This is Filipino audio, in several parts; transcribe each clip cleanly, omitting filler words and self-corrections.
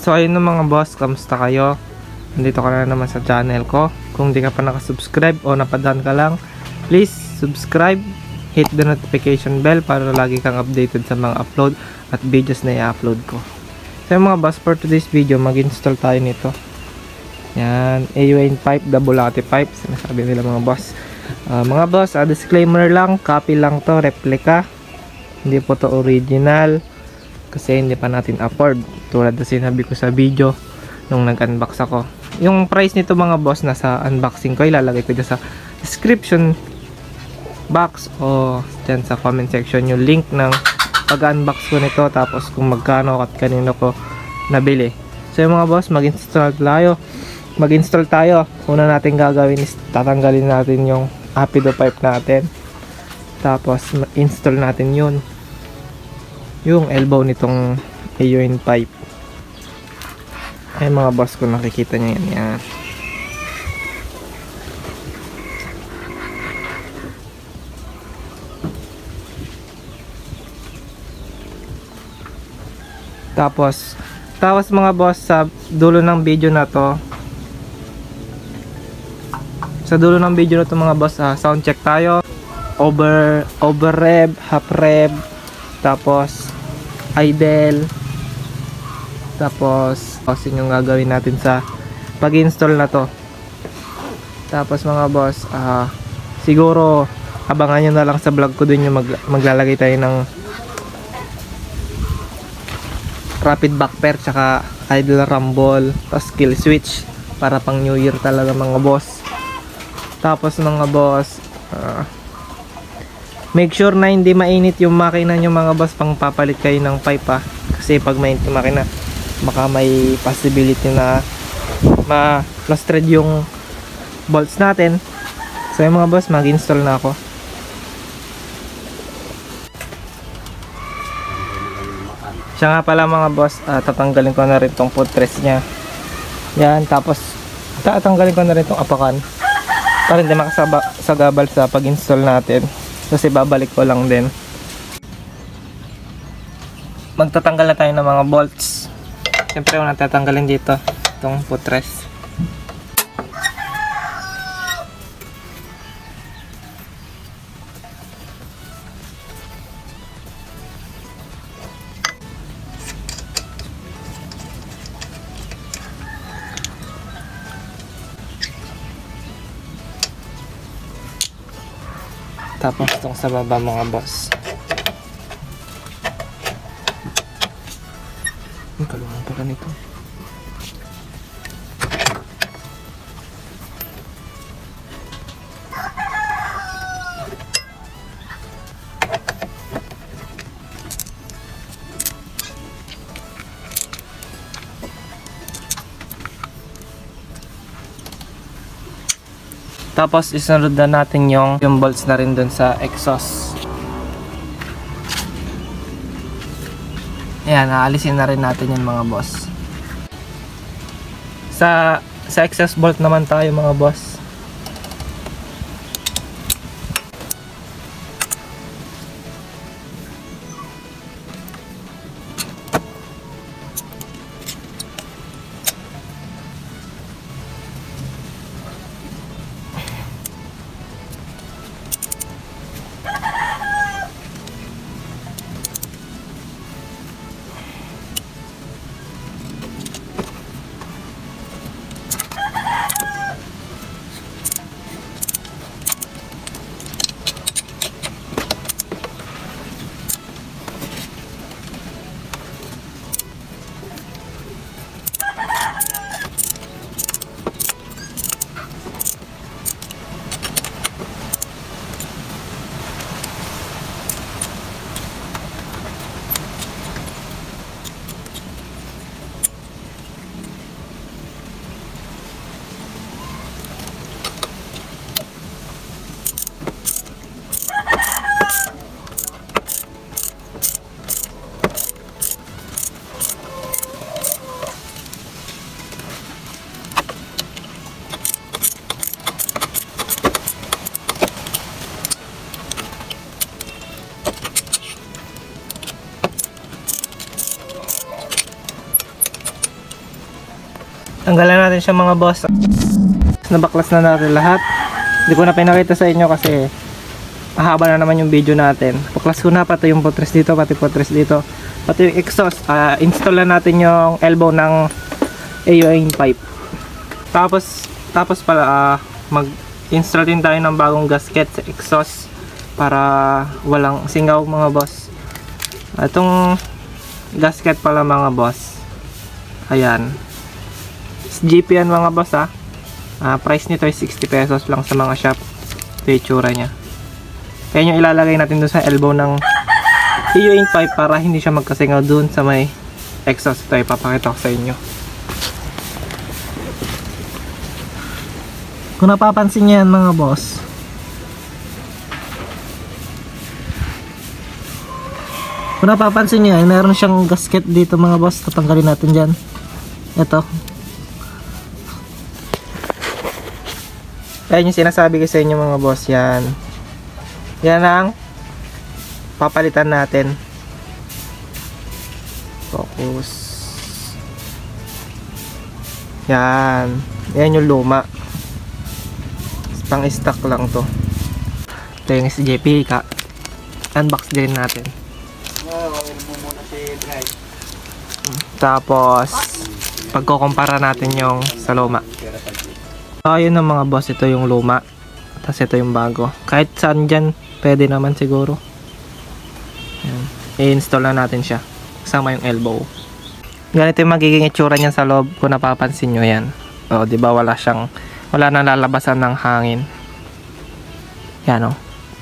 So ayun na mga boss, kamusta kayo? Nandito ka na naman sa channel ko. Kung di ka pa nakasubscribe o napadaan ka lang, please subscribe, hit the notification bell para lagi kang updated sa mga upload at videos na i-upload ko. So mga boss, for today's video, mag-install tayo nito. Yan, AUN pipe, double lati pipe, sinasabi nila mga boss. Mga boss, disclaimer lang, copy lang to, replica. Hindi po to original. Kasi hindi pa natin afford, tulad na sinabi ko sa video nung nag-unbox ako. Yung price nito mga boss, nasa unboxing ko, ilalagay ko dyan sa description box o dyan sa comment section yung link ng pag-unbox ko nito, tapos kung magkano at kanino ko nabili. So yung mga boss, mag-install tayo. Una natin gagawin is tatanggalin natin yung Apido pipe natin, tapos install natin yung elbow nitong AUN pipe. Ay mga boss, kung nakikita nyo yan. Tapos mga boss, sa dulo ng video na to, mga boss, sound check tayo. Over rev, half rev, tapos idle, tapos yung gagawin natin sa pag-install na to. Tapos mga boss, siguro abangan nyo na lang sa vlog ko, dun yung maglalagay tayo ng rapid back pair tsaka idle rumble, tapos kill switch para pang new year talaga mga boss. Tapos mga boss, make sure na hindi mainit yung makina nyo mga boss pang papalit kayo ng pipe kasi pag mainit yung makina, baka may possibility na ma-flustered yung bolts natin. So yung mga boss, mag-install na ako. Siya nga pala mga boss, tatanggalin ko na rin tong footrest nya. Yan, tapos tatanggalin ko na rin tong apakan para hindi makasagabal sa pag-install natin. Kasi babalik ko lang din. Magtatanggal na tayo ng mga bolts. Siyempre unang tatanggalin dito itong footrest. Tapos itong sa baba mga boss. Ang kalungan pala nito. Tapos isunod na natin yung bolts na rin dun sa exhaust. Ayan, aalisin na rin natin yung mga boss. Sa exhaust bolt naman tayo mga boss. Tanggalan natin siya mga boss. Nabaklas na natin lahat. Hindi ko na pinakita sa inyo kasi mahaba na naman yung video natin. Baklas ko na pati yung putres dito, pati putres dito, pati yung exhaust. Install na natin yung elbow ng AUA pipe. Tapos pala mag-install din tayo ng bagong gasket sa exhaust para walang singaw mga boss. Itong gasket pala mga boss, ayan, SGP yan mga boss ha. Price nito ay 60 pesos lang sa mga shop. Ito yung itsura nya. Kaya yung ilalagay natin dun sa elbow ng AUA pipe para hindi siya magkasingaw dun sa may exhaust. Ito ipapakita ko sa inyo. Kung napapansin nyo yan mga boss, kung napapansin nyo yan, meron siyang gasket dito mga boss. Tatanggalin natin dyan. Ito. Ayan yung sinasabi ko sa inyo mga boss. Yan ang papalitan natin. Focus. Yan yung luma. Pang stock lang to. Ito yung SJP. Unbox din natin. Tapos pagkukumpara natin yung sa luma. Ayun na mga boss, ito yung luma. Tapos ito yung bago. Kahit saan dyan, pwede naman siguro. I-install na natin siya. Kasama yung elbow. Ganito yung magiging itsura niyan sa loob kung napapansin nyo yan. O, diba wala nang lalabasan ng hangin. Yan o.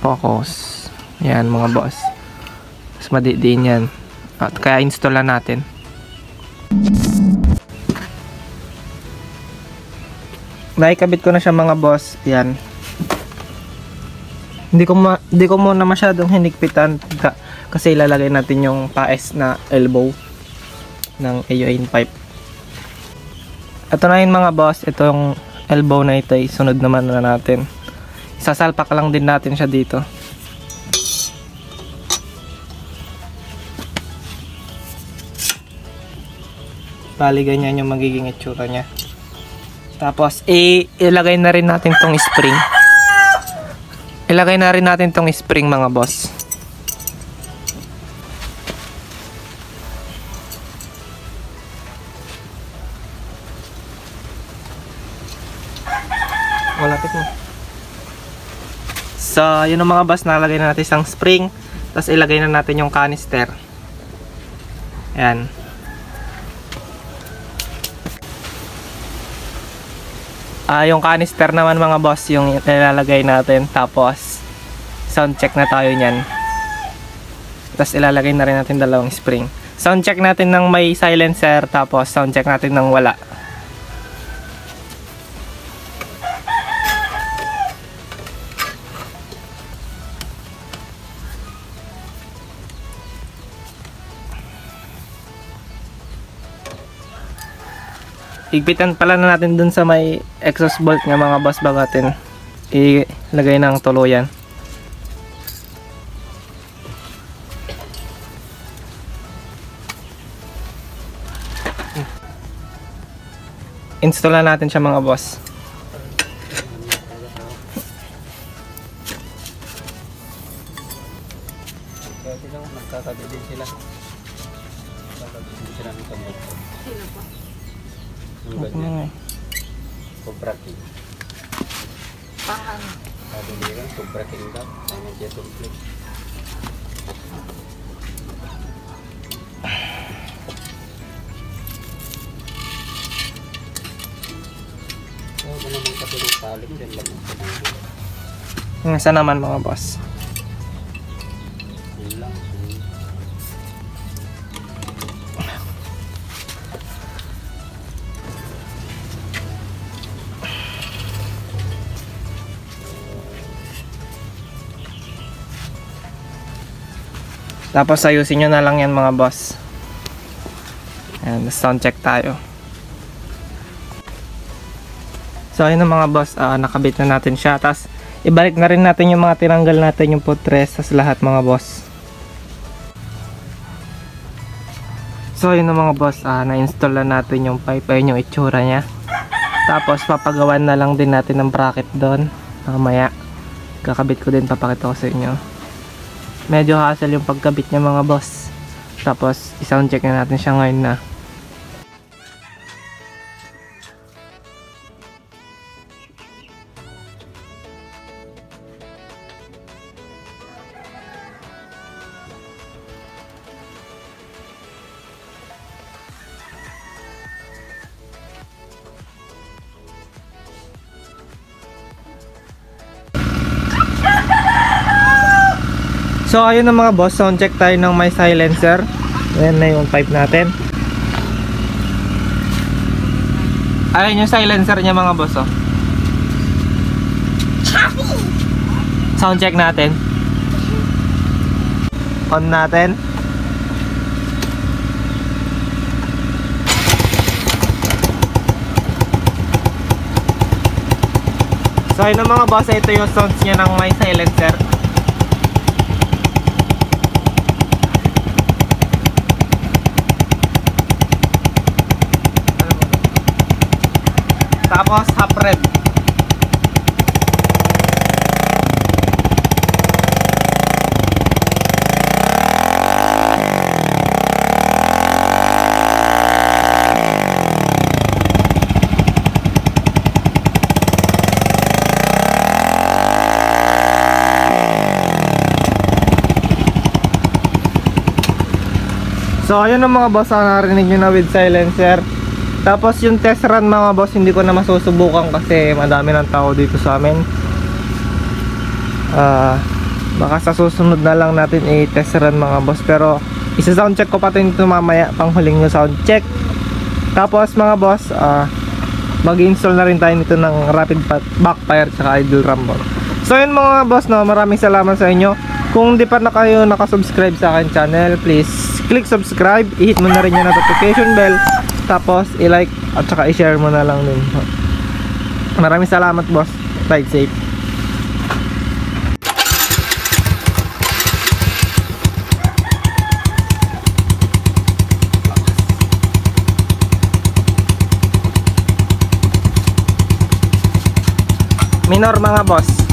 Focus. Yan mga boss. Tapos madidiin yan. At kaya install na natin. Naikabit ko na siya mga boss. Yan. Hindi ko muna masyadong hinikpitan kasi ilalagay natin yung paes na elbow ng AUA pipe. Ito na yun mga boss. Ito yung elbow na ito ay sunod naman na natin. Sasalpak lang din natin siya dito. Bali ganyan yung magiging itsura nya. Tapos ilagay na rin natin tong spring. Ilagay na rin natin tong spring mga boss. Malapit na. So, yun ang mga boss, nalagay na natin isang spring. Tapos ilagay na natin yung canister. Ayan. Yung canister naman mga boss, yung ilalagay natin. Tapos sound check na tayo nyan. Tapos ilalagay na rin natin dalawang spring. Sound check natin ng may silencer. Tapos sound check natin ng wala. Higpitan pala na natin dun sa may exhaust bolt nga mga boss bago natin ilagay ng tuluyan. Install na natin siya mga boss. Magkakabili sila. Magkakabili sila ng kamot. Sino po? Yung ganyan. Cobra King. Paano? Kabili rin, Cobra King daw. Ano dyan tumplate. Ano naman kasi ng saling dyan lang. Yung isa naman mga boss. Yun lang. Tapos ayusin nyo na lang yan mga boss. Ayan, sound check tayo. So ayun na mga boss, nakabit na natin siya. Tapos ibalik na rin natin yung mga tinanggal natin yung putres. Tapos lahat mga boss. So yun na mga boss, na-install na natin yung pipe. Ayun yung itsura nya. Tapos papagawan na lang din natin ng bracket doon. Mamaya kakabit ko din, papakita ko sa inyo. Medyo hassle yung pagkabit nya mga boss. Tapos i-sound check na natin siya ngayon na. So ayun na mga boss, sound check tayo ng may silencer. Ayan na yung pipe natin. Ayun yung silencer nya mga boss, oh. Sound check natin. On natin. So ayun na mga boss, ito yung sounds nya ng may silencer. Tapos half red. So ayun ang mga boss, narinig nyo na with silencer. Tapos yung test run mga boss, hindi ko na masusubukan kasi madami ng tao dito sa amin. Baka sa susunod na lang natin i-test run mga boss. Pero isa-sound check ko pa ito mamaya, panghuling yung sound check. Tapos mga boss, mag-install na rin tayo nito ng rapid backfire tsaka idle rumble. So yun mga boss, no, maraming salamat sa inyo. Kung di pa na kayo nakasubscribe sa akin channel, please click subscribe, i-hit mo na rin yung notification bell. Tapos i-like at saka i-share mo na lang din. Maraming salamat boss. Ride safe. Minor mga boss.